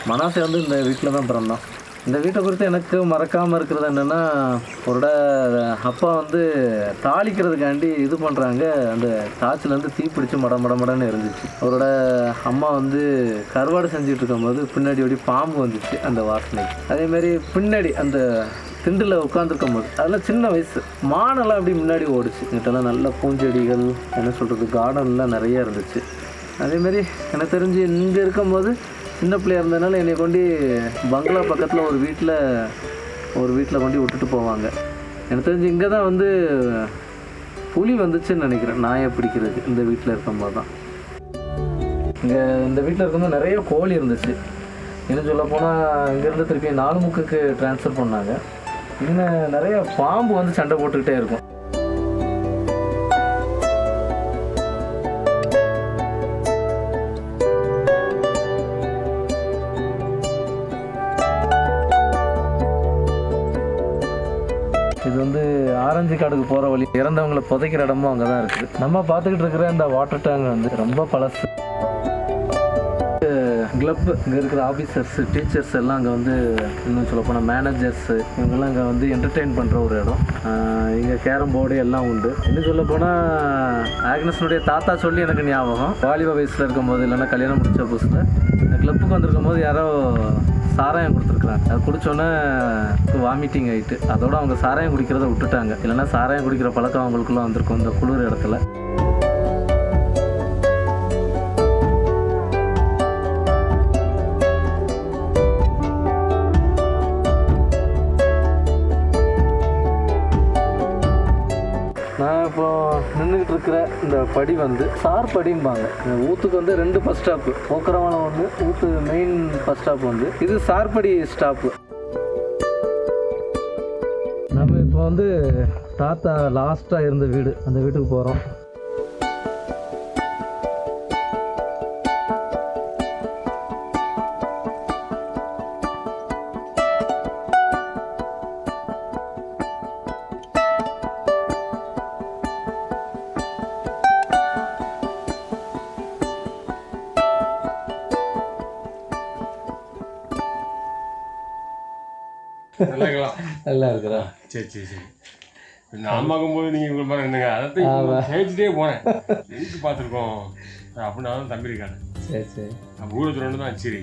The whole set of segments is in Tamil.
மனாசே வந்து இந்த வீட்டில் தான் பிறந்தான். இந்த வீட்டை குறித்து எனக்கு மறக்காமல் இருக்கிறது என்னென்னா, அவரோட அப்பா வந்து தாளிக்கிறதுக்காண்டி இது பண்ணுறாங்க, அந்த காய்ச்சிலேருந்து தீப்பிடிச்சு மடன்னு இருந்துச்சு. அவரோட அம்மா வந்து கருவாடு செஞ்சுட்டு இருக்கும்போது பின்னாடி ஓடி பாம்பு வந்துச்சு அந்த வாசனைக்கு. அதேமாரி பின்னாடி அந்த திண்டில் உட்காந்துருக்கும் போது அதெல்லாம் சின்ன வயசு மானெல்லாம் அப்படி முன்னாடி ஓடிச்சு. இங்கிட்டலாம் நல்ல பூஞ்செடிகள், என்ன சொல்கிறது, கார்டன்லாம் நிறைய இருந்துச்சு. அதேமாரி எனக்கு தெரிஞ்சு இங்கே இருக்கும்போது சின்ன பிள்ளையாக இருந்ததுனால என்னை கொண்டு பங்களா பக்கத்தில் ஒரு வீட்டில் கொண்டு விட்டுட்டு போவாங்க. எனக்கு தெரிஞ்சு இங்கே தான் வந்து புலி வந்துச்சுன்னு நினைக்கிறேன், நாயை பிடிக்கிறதுக்கு. இந்த வீட்டில் இருக்கும்போது தான் இங்கே இந்த வீட்டில் இருக்கும்போது நிறைய கோழி இருந்துச்சு. இன்னும் சொல்ல போனால் இங்கேருந்து திருப்பி 4 முக்குக்கு ட்ரான்ஸ்ஃபர் பண்ணாங்க. இன்னும் நிறைய பாம்பு வந்து சண்டை போட்டுக்கிட்டே இருக்கும். இது வந்து ஆரஞ்சு காடுக்கு போகிற வழி, இறந்தவங்களை புதைக்கிற இடமும் அங்கே தான் இருக்குது. நம்ம பார்த்துக்கிட்டு இருக்கிற இந்த வாட்டர் டேங்க் வந்து ரொம்ப பழசு. கிளப் இங்கே இருக்கிற ஆஃபீஸர்ஸு, டீச்சர்ஸ் எல்லாம் அங்கே வந்து, இன்னும் சொல்லப்போனால் மேனேஜர்ஸு, இவங்கெல்லாம் அங்கே வந்து என்டர்டெயின் பண்ணுற ஒரு இடம். இங்கே கேரம் போர்டு எல்லாம் உண்டு. இன்னும் சொல்லப்போனால் ஆக்னஸ்னுடைய தாத்தா சொல்லி எனக்கு ஞாபகம், வாலிப வயசில் இருக்கும்போது, இல்லைன்னா கல்யாணம் முடித்த புதுசில் இந்த கிளப்புக்கு வந்திருக்கும் போது யாரோ சாராயம் கொடுத்துருக்குறாங்க. அது குடித்தோன்னே வாமிட்டிங் ஆகிட்டு, அதோடு அவங்க சாராயம் குடிக்கிறத விட்டுட்டாங்க. இல்லைன்னா சாராயம் குடிக்கிற பழக்கம் அவங்களுக்குள்ள வந்திருக்கும் இந்த குளிர் இடத்துல. நான் இப்போ நின்றுக்கிட்டு இருக்கிற இந்த படி வந்து சார் படிம்பாங்க. இந்த ஊத்துக்கு வந்து 2 பஸ் ஸ்டாப்பு, போக்கரவானம் ஒன்று, ஊத்து மெயின் பஸ் ஸ்டாப் வந்து, இது சார்படி ஸ்டாப்பு. நம்ம இப்போ வந்து தாத்தா லாஸ்ட்டாக இருந்த வீடு, அந்த வீட்டுக்கு போகிறோம். நல்லா இருக்குதா? சரி. நான் பார்க்கும்போது நீங்கள் இவ்வளோ மாதிரி இருந்தீங்க, அதைத்தான் சேர்த்துட்டே போனேன். எதுக்கு பார்த்துருக்கோம் அப்படின்னா தான் தம்பி இருக்காங்க. சரி. நம்ம ஊருக்கு ரெண்டு தான். சரி,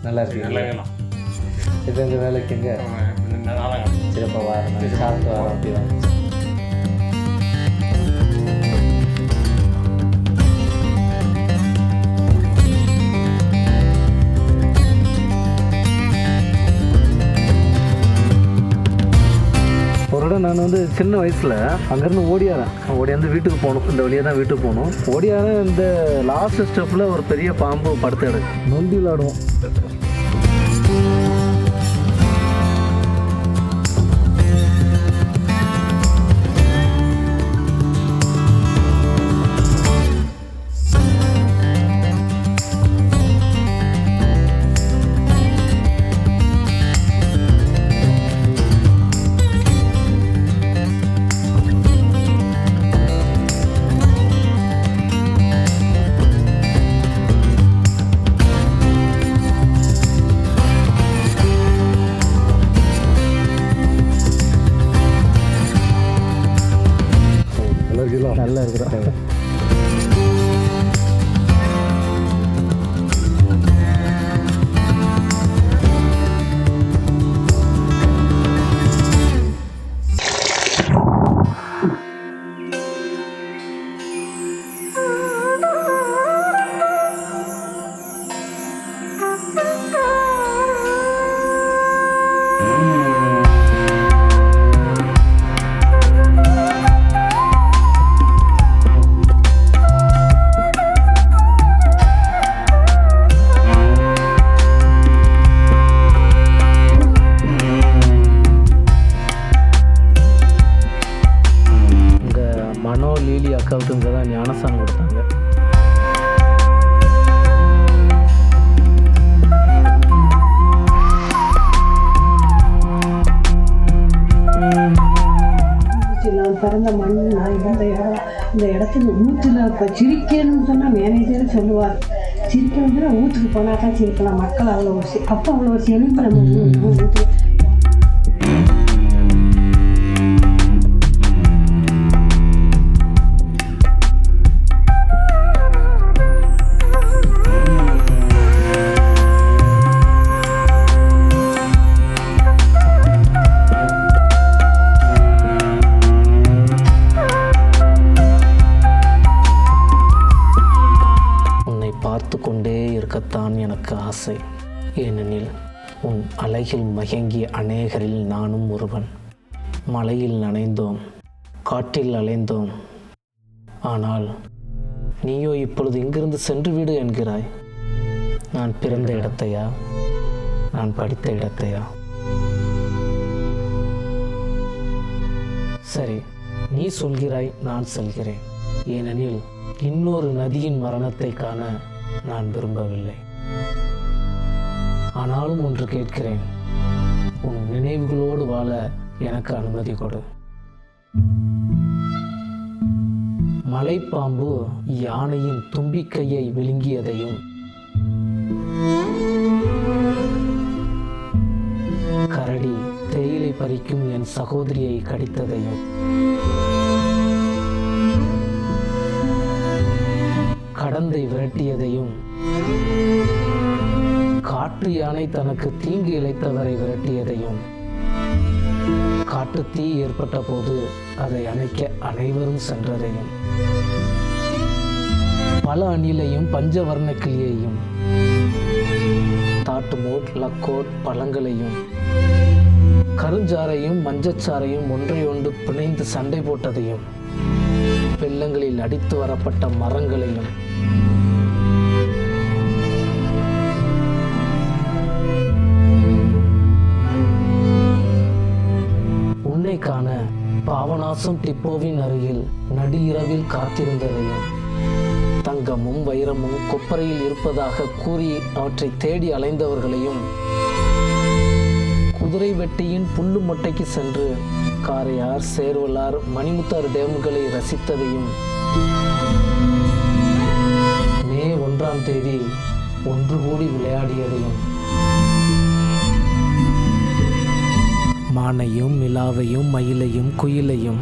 நல்லா இருக்கு. நல்லாங்கலாம். இது எங்கள் வேலைக்குங்க நாளாங்க. சிறப்பாக வரேன், சாப்பிட்டு வரேன். அப்படி தான். நான் வந்து சின்ன வயசில் அங்கேருந்து ஓடியாந்து வீட்டுக்கு போகணும். இந்த வழியாக தான் வீட்டுக்கு போகணும். ஓடியாரேன். இந்த லாஸ்ட் ஸ்டெப்பில் ஒரு பெரிய பாம்பு படுத்து கிடக்கு. நொண்டி விளாடுவோம். நல்லா இருக்கிறோம். அக்காவுக்கு இங்கே தான் ஞானஸ்தானம் கொடுத்தாங்க. நான் பிறந்த மண், நான் இருந்த இடம், இந்த இடத்துல மூச்சில் இப்போ சிரிக்கணும்னு சொன்னால் மேனேஜர் சொல்லுவார், சிரிக்க வந்து வீட்டுக்கு போனா தான் சிரிக்கலாம். மக்கள் அவ்வளோ அப்போ அவ்வளோ செழிப்பு நம்ம வீட்டுக்கு. பார்த்து கொண்டே இருக்கத்தான் எனக்கு ஆசை. ஏனெனில் உன் அழகில் மயங்கிய அநேகரில் நானும் ஒருவன். மலையில் நனைந்தோம், காட்டில் அலைந்தோம். ஆனால் நீயோ இப்பொழுது இங்கிருந்து சென்று விடு என்கிறாய். நான் பிறந்த இடத்தையா, நான் படித்த இடத்தையா? சரி, நீ சொல்கிறாய், நான் சொல்கிறேன். ஏனெனில் இன்னொரு நதியின் மரணத்தை காண நான் விரும்பவில்லை. ஆனாலும் ஒன்று கேட்கிறேன், உன் நினைவுகளோடு வாழ எனக்கு அனுமதி கொடு. மலைப்பாம்பு யானையின் தும்பிக்கையை விழுங்கியதையும், கரடி தேயிலை பறிக்கும் என் சகோதரியை கடித்ததையும், கடந்தை விரட்டியதையும், காட்டு யானை தனக்கு தீங்கு இழைத்தவரை விரட்டியதையும், காட்டு தீ ஏற்பட்ட போது அதை அணைக்க அனைவரும் சென்றதையும், பல அணிலையும் பஞ்சவர்ண கிளியையும், தாட்டுமோட் லக்கோட் பழங்களையும், கருஞ்சாரையும் மஞ்சச்சாரையும் ஒன்றையொன்று பிணைந்து சண்டை போட்டதையும், வெள்ளங்களில் அடித்து வரப்பட்ட மரங்களையும், உன்னை காண பாவநாசம் டிப்போவின் அருகில் நடு இரவில் காத்திருந்ததையும், தங்கமும் வைரமும் கொப்பரையில் இருப்பதாக கூறி அவற்றை தேடி அலைந்தவர்களையும், குதிரை வெட்டியின் புல்லு மொட்டைக்கு சென்று காரையார், சேர்வலார், மணிமுத்தாறு டேம்களை ரசித்ததையும், மே 1ஆம் தேதி ஒன்று கூடி விளையாடியதையும், மானையும் நிலாவையும் மயிலையும் குயிலையும்,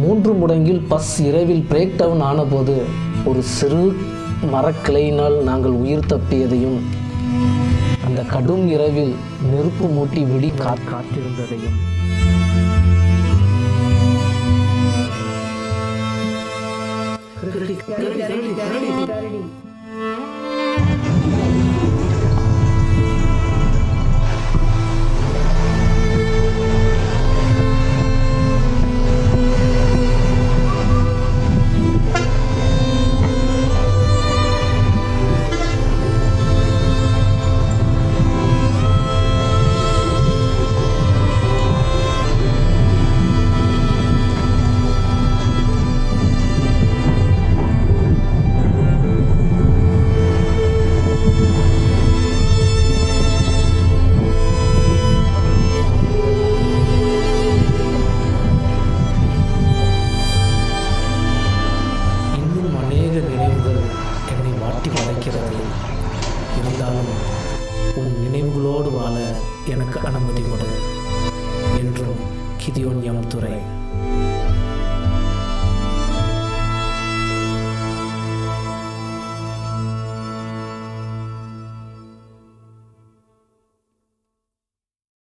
மூன்று முடங்கில் பஸ் இரவில் பிரேக் டவுன் ஆனபோது ஒரு சிறு மரக்கிளையினால் நாங்கள் உயிர் தப்பியதையும், அந்த கடும் இரவில் நெருப்பு மூட்டி விடி காத்திருந்ததையும், இருந்தாலும் உன் நினைவுகளோடு வாழ எனக்கு அனுமதி கொடு. என்றும் கிதியோன் எம் துரை.